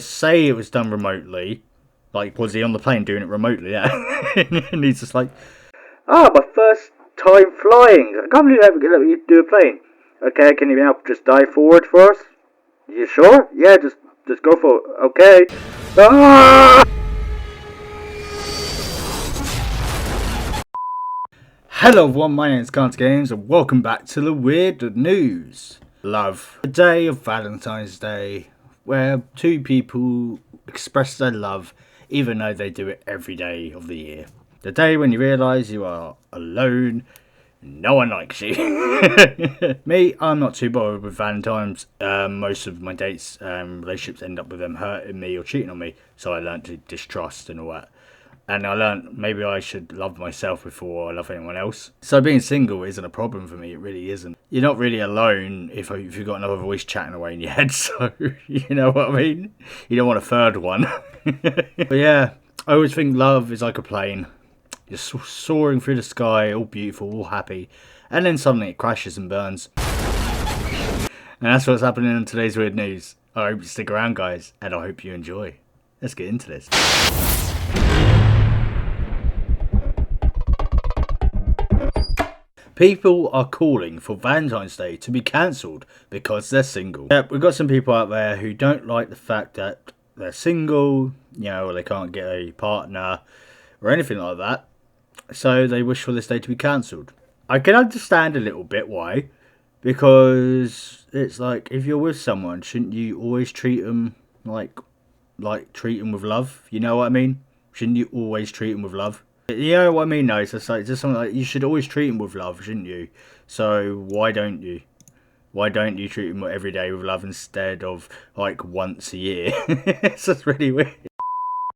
Say it was done remotely. Like, was he on the plane doing it remotely? Yeah. And he's just like, my first time flying. I can't believe they let me do a plane. Okay, can you now just dive forward for us? You sure? Yeah, just go for it. Okay. Ah! Hello everyone, my name is CantDoGames and welcome back to the weird news. Love. The day of Valentine's Day, where two people express their love even though they do it every day of the year. The day when you realise you are alone, no one likes you. Me, I'm not too bothered with Valentine's. Most of my dates, relationships end up with them hurting me or cheating on me, so I learned to distrust and all that. And I learned maybe I should love myself before I love anyone else. So being single isn't a problem for me, it really isn't. You're not really alone if you've got another voice chatting away in your head, so you know what I mean? You don't want a third one. But yeah, I always think love is like a plane. You're soaring through the sky, all beautiful, all happy, and then suddenly it crashes and burns. And that's what's happening in today's weird news. I hope you stick around, guys, and I hope you enjoy. Let's get into this. People are calling for Valentine's Day to be cancelled because they're single. Yeah, we've got some people out there who don't like the fact that they're single, or they can't get a partner or anything like that. So they wish for this day to be cancelled. I can understand a little bit why. Because it's like, if you're with someone, shouldn't you always treat them like treat them with love? You know what I mean? Shouldn't you always treat them with love? You know what I mean? No, it's just something like you should always treat them with love, shouldn't you? So why don't you? Why don't you treat them every day with love instead of like once a year? It's just really weird.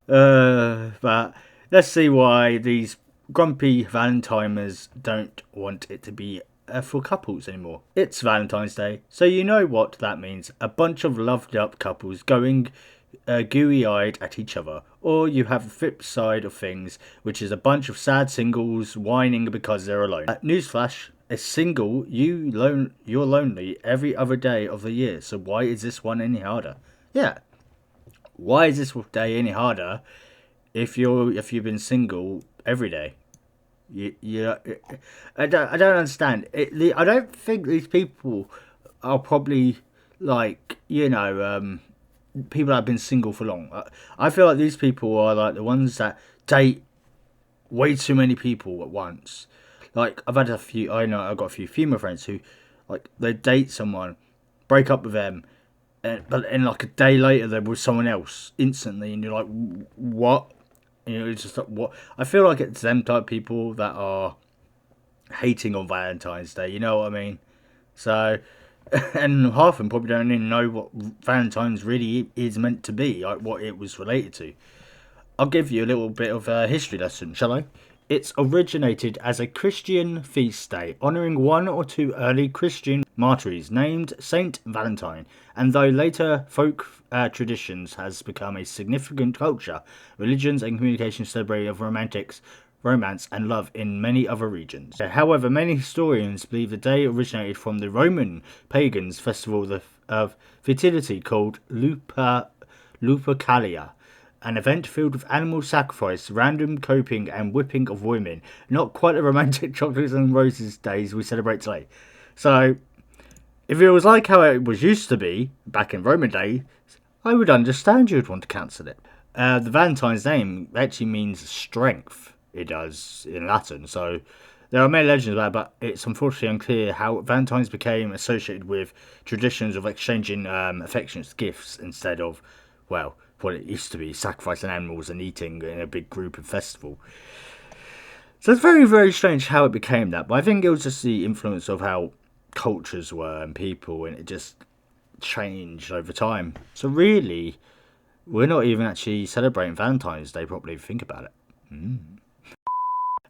But let's see why these grumpy Valentimers don't want it to be for couples anymore. It's Valentine's Day, so you know what that means. A bunch of loved up couples going gooey-eyed at each other. Or you have the flip side of things, which is a bunch of sad singles whining because they're alone. Newsflash, a single, you're lonely every other day of the year, so why is this one any harder? Yeah. Why is this day any harder if you've been single every day? I don't understand. I don't think these people are probably like people that have been single for long. I feel like these people are like the ones that date way too many people at once. Like I've got a few female friends who like they date someone, break up with them, but in like a day later they're with someone else instantly, and you're like, what? It's just like, what? I feel like it's them type of people that are hating on Valentine's Day. You know what I mean? So, and half of them probably don't even know what Valentine's really is meant to be, like what it was related to. I'll give you a little bit of a history lesson, shall I? It's originated as a Christian feast day, honouring one or two early Christian martyrs named Saint Valentine, and though later folk traditions has become a significant culture, religions and communication celebrate of romance and love in many other regions. However, many historians believe the day originated from the Roman pagans' festival of fertility called Lupercalia, an event filled with animal sacrifice, random coping and whipping of women. Not quite the romantic chocolates and roses days we celebrate today. So, if it was like how it was used to be back in Roman days, I would understand you would want to cancel it. The Valentine's name actually means strength. It does in Latin, so there are many legends about it, but it's unfortunately unclear how Valentine's became associated with traditions of exchanging affectionate gifts instead of, well, what it used to be, sacrificing animals and eating in a big group and festival. So it's very, very strange how it became that, but I think it was just the influence of how cultures were and people, and it just changed over time. So really, we're not even actually celebrating Valentine's Day properly if you think about it.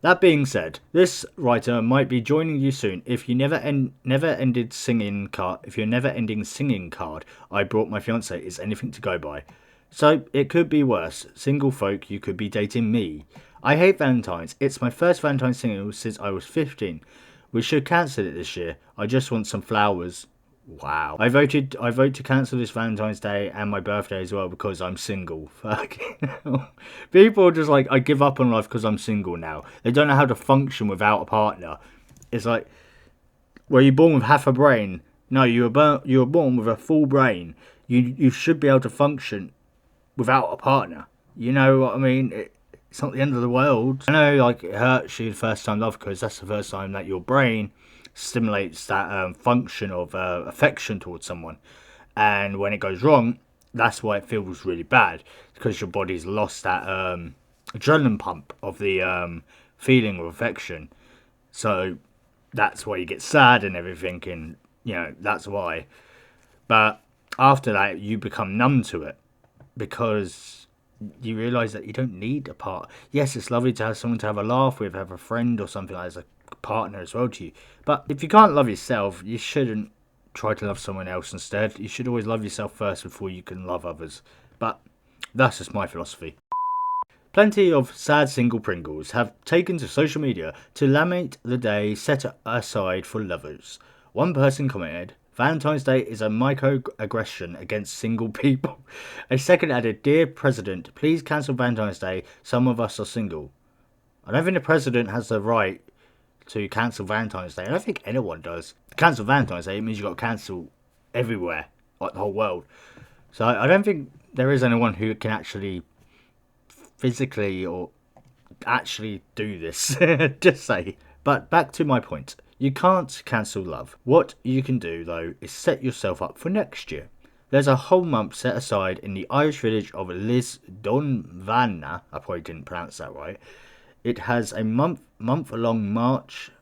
That being said, this writer might be joining you soon. If you never ending singing card, I brought my fiance is anything to go by. So it could be worse. Single folk, you could be dating me. I hate Valentine's. It's my first Valentine's single since I was 15. We should cancel it this year. I just want some flowers. Wow. I vote to cancel this Valentine's Day and my birthday as well because I'm single. Fucking hell. People are just like, I give up on life because I'm single now. They don't know how to function without a partner. It's like, were you born with half a brain? No, you were born with a full brain. You should be able to function without a partner. You know what I mean? It's not the end of the world. I know, like, it hurts you the first time love because that's the first time that your brain stimulates that function of affection towards someone. And when it goes wrong, that's why it feels really bad because your body's lost that adrenaline pump of the feeling of affection. So that's why you get sad and everything, and that's why. But after that, you become numb to it because you realise that you don't need a part. Yes, it's lovely to have someone to have a laugh with, have a friend or something like that, as a partner as well to you. But if you can't love yourself, you shouldn't try to love someone else instead. You should always love yourself first before you can love others. But that's just my philosophy. Plenty of sad single Pringles have taken to social media to lament the day set aside for lovers. One person commented, Valentine's Day is a microaggression against single people. A second added, Dear President, please cancel Valentine's Day. Some of us are single. I don't think the President has the right to cancel Valentine's Day. I don't think anyone does. To cancel Valentine's Day, it means you've got to cancel everywhere, like the whole world. So I don't think there is anyone who can actually physically or actually do this. Just say. But back to my point. You can't cancel love. What you can do, though, is set yourself up for next year. There's a whole month set aside in the Irish village of Lisdonvanna. I probably didn't pronounce that right. It has a month-long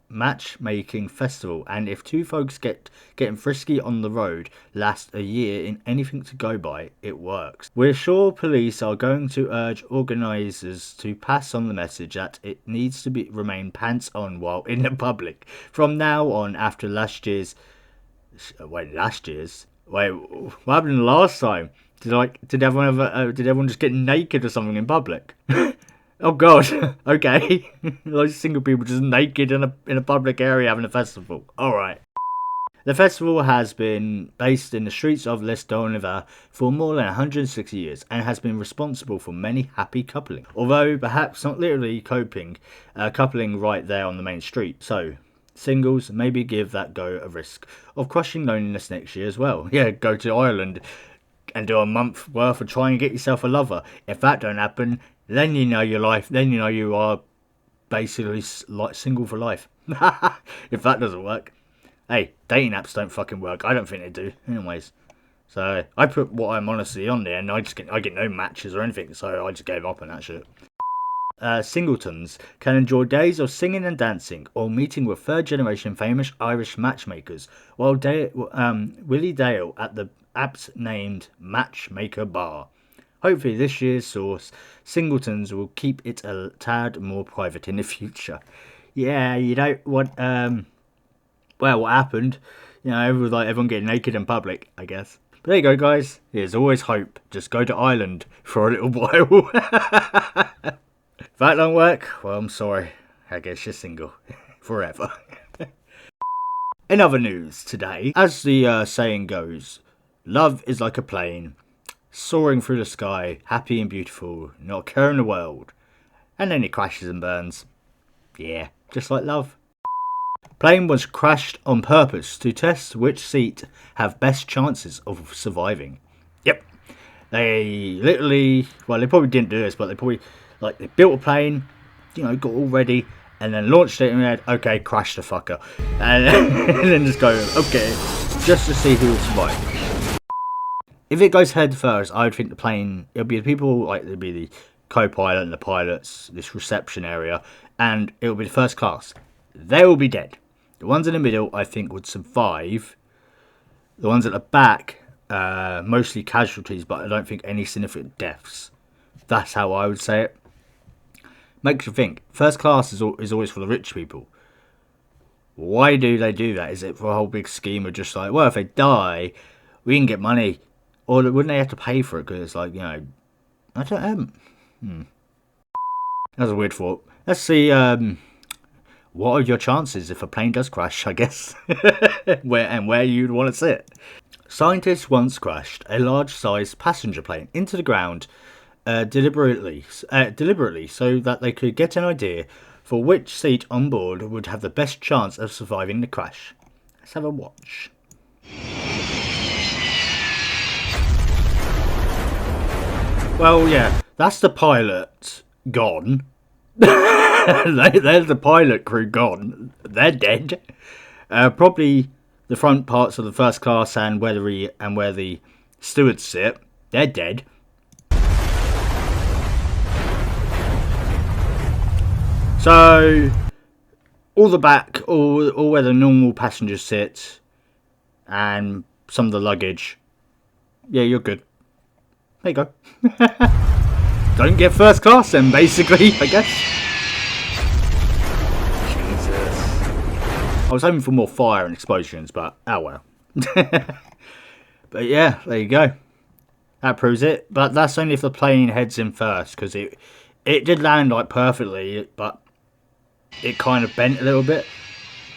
matchmaking festival, and if two folks getting frisky on the road last a year in anything to go by, it works. We're sure police are going to urge organisers to pass on the message that it needs to remain pants on while in the public. From now on, after last year's... Wait, what happened last time? Did everyone just get naked or something in public? Oh god, okay. Loads of single people just naked in a public area having a festival. Alright. The festival has been based in the streets of Lisdonova for more than 160 years and has been responsible for many happy coupling. Although perhaps not literally coupling right there on the main street. So, singles, maybe give that go a risk of crushing loneliness next year as well. Yeah, go to Ireland and do a month worth of trying to get yourself a lover. If that don't happen, then you know your life. Then you know you are basically like single for life. If that doesn't work, hey, dating apps don't fucking work. I don't think they do, anyways. So I put what I'm honestly on there, and I get no matches or anything. So I just gave up on that shit. Singletons can enjoy days of singing and dancing or meeting with third-generation famous Irish matchmakers, while Willie Dale at the app's named Matchmaker Bar. Hopefully this year's source, Singletons, will keep it a tad more private in the future. Yeah, you don't want, what happened? Everyone getting naked in public, I guess. But there you go, guys. There's always hope. Just go to Ireland for a little while. If that don't work, well, I'm sorry. I guess you're single. Forever. In other news today, as the saying goes, love is like a plane, soaring through the sky, happy and beautiful, not a care in the world. And then it crashes and burns. Yeah, just like love. Plane was crashed on purpose to test which seat have best chances of surviving. Yep. They probably didn't do this, but they built a plane, got all ready, and then launched it and said, okay, crash the fucker. And then just go, okay, just to see who will survive. If it goes head first, I would think it'll be the people, it'll be the co-pilot and the pilots, this reception area, and it'll be the first class. They will be dead. The ones in the middle, I think, would survive. The ones at the back, mostly casualties, but I don't think any significant deaths. That's how I would say it. Makes you think. First class is always for the rich people. Why do they do that? Is it for a whole big scheme of just like, well, if they die, we can get money? Or wouldn't they have to pay for it? Because it's like, I don't know. That was a weird thought. Let's see what are your chances if a plane does crash, I guess? where you'd want to sit. Scientists once crashed a large-sized passenger plane into the ground deliberately so that they could get an idea for which seat on board would have the best chance of surviving the crash. Let's have a watch. Well, yeah, that's the pilot gone. There's the pilot crew gone. They're dead. Probably the front parts of the first class and where the stewards sit. They're dead. So all the back, all where the normal passengers sit, and some of the luggage. Yeah, you're good. There you go. Don't get first class then, basically, I guess. Jesus. I was hoping for more fire and explosions, but oh well. But yeah, there you go. That proves it. But that's only if the plane heads in first, because it did land like perfectly, but it kind of bent a little bit.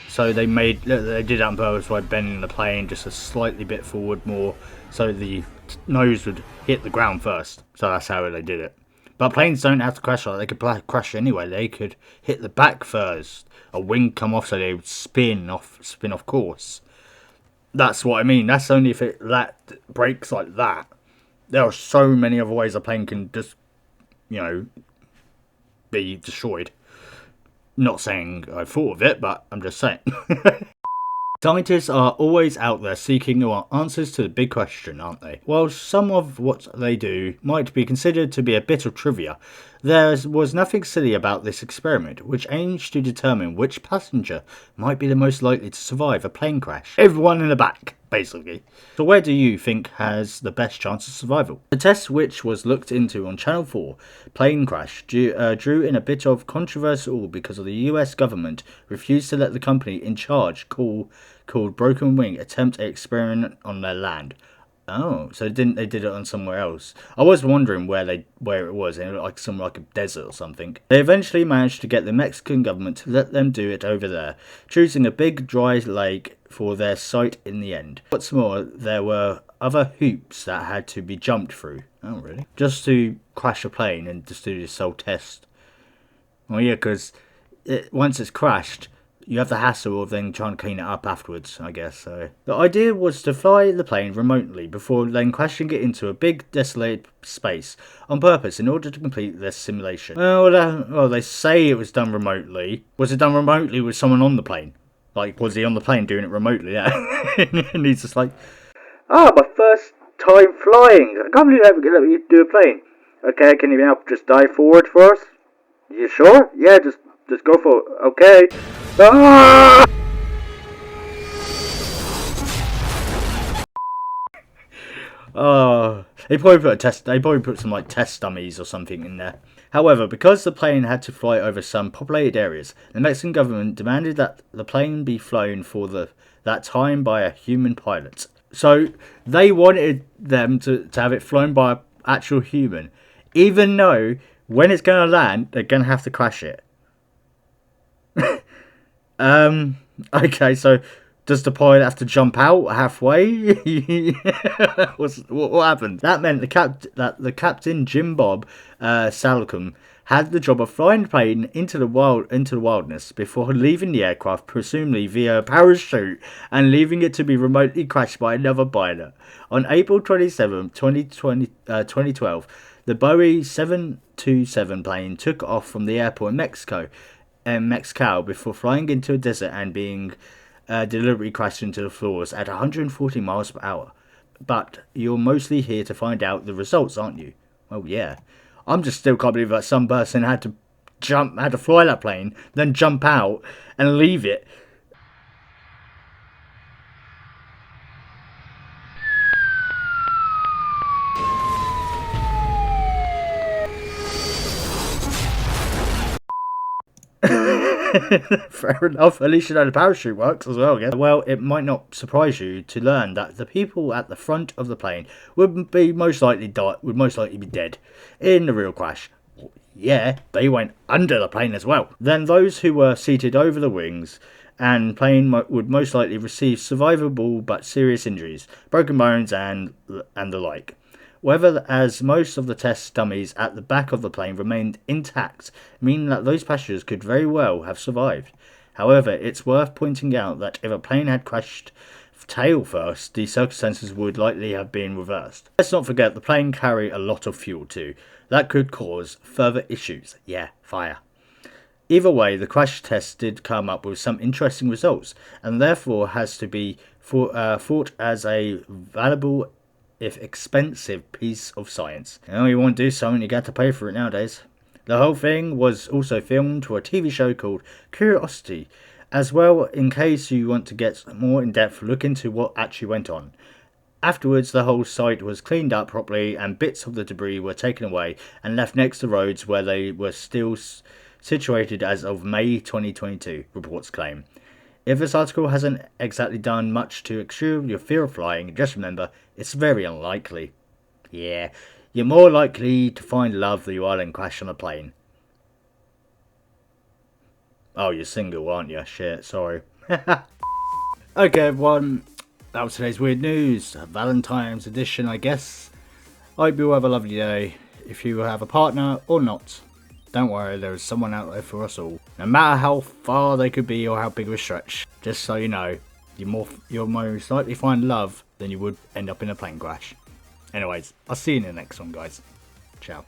So they did that on purpose by bending the plane just a slightly bit forward more, so the nose would hit the ground first. So that's how they did it. But planes don't have to crash like they could crash anyway. They could hit the back first, a wing come off, so they would spin off course. That's what I mean. That's only if it breaks like that. There are so many other ways a plane can just, be destroyed. Not saying I thought of it, but I'm just saying. Scientists are always out there seeking answers to the big question, aren't they? While some of what they do might be considered to be a bit of trivia, there was nothing silly about this experiment, which aims to determine which passenger might be the most likely to survive a plane crash. Everyone in the back, basically. So where do you think has the best chance of survival? The test, which was looked into on Channel 4, plane crash, drew in a bit of controversy because of the US government refused to let the company in charge called Broken Wing attempt an experiment on their land. Oh, so they did it on somewhere else. I was wondering where it was, in like a desert or something. They eventually managed to get the Mexican government to let them do it over there, choosing a big dry lake for their site in the end. What's more, there were other hoops that had to be jumped through. Oh, really? Just to crash a plane and just do this whole test. Well, yeah, because once it's crashed, you have the hassle of then trying to clean it up afterwards, I guess. So the idea was to fly the plane remotely before then crashing it into a big desolated space on purpose in order to complete this simulation. Well, they say it was done remotely. Was it done remotely with someone on the plane? Like, was he on the plane doing it remotely? Yeah. And he's just like, my first time flying. I can't believe they let me do a plane. Okay, can you help just dive forward for us? You sure? Yeah, just go for it. Okay. Ah! They probably put some test dummies or something in there. However, because the plane had to fly over some populated areas, the Mexican government demanded that the plane be flown for that time by a human pilot. So they wanted them to have it flown by an actual human, even though when it's going to land, they're going to have to crash it. Okay, so does the pilot have to jump out halfway? What happened? That meant the captain, Jim Bob Salcombe, had the job of flying the plane into the wilderness before leaving the aircraft, presumably via a parachute, and leaving it to be remotely crashed by another pilot. On April 27, 2012, the Boeing 727 plane took off from the airport in Mexico before flying into a desert and being deliberately crashed into the floors at 140 miles per hour. But you're mostly here to find out the results, aren't you? Well, yeah. I'm just still can't believe that some person had to fly that plane, then jump out and leave it. Fair enough. At least you know the parachute works as well, I guess. Well, it might not surprise you to learn that the people at the front of the plane would most likely be dead in the real crash. Yeah, they went under the plane as well. Then those who were seated over the wings and plane would most likely receive survivable but serious injuries, broken bones and the like. Whether as most of the test dummies at the back of the plane remained intact, meaning that those passengers could very well have survived. However, it's worth pointing out that if a plane had crashed tail first, the circumstances would likely have been reversed. Let's not forget the plane carry a lot of fuel too. That could cause further issues. Yeah, fire. Either way, the crash test did come up with some interesting results, and therefore has to be thought as a valuable, if expensive, piece of science. You want to do something, you got to pay for it nowadays. The whole thing was also filmed for a TV show called Curiosity, as well, in case you want to get more in-depth look into what actually went on. Afterwards, the whole site was cleaned up properly and bits of the debris were taken away and left next to roads where they were still situated as of May 2022, reports claim. If this article hasn't exactly done much to extreme your fear of flying, just remember, it's very unlikely. Yeah, you're more likely to find love than you are in crash on a plane. Oh, you're single, aren't you? Shit, sorry. Okay, everyone. That was today's weird news. Valentine's edition, I guess. I hope you all have a lovely day. If you have a partner or not, don't worry, there is someone out there for us all. No matter how far they could be or how big of a stretch. Just so you know, you'll most likely find love than you would end up in a plane crash. Anyways, I'll see you in the next one, guys. Ciao.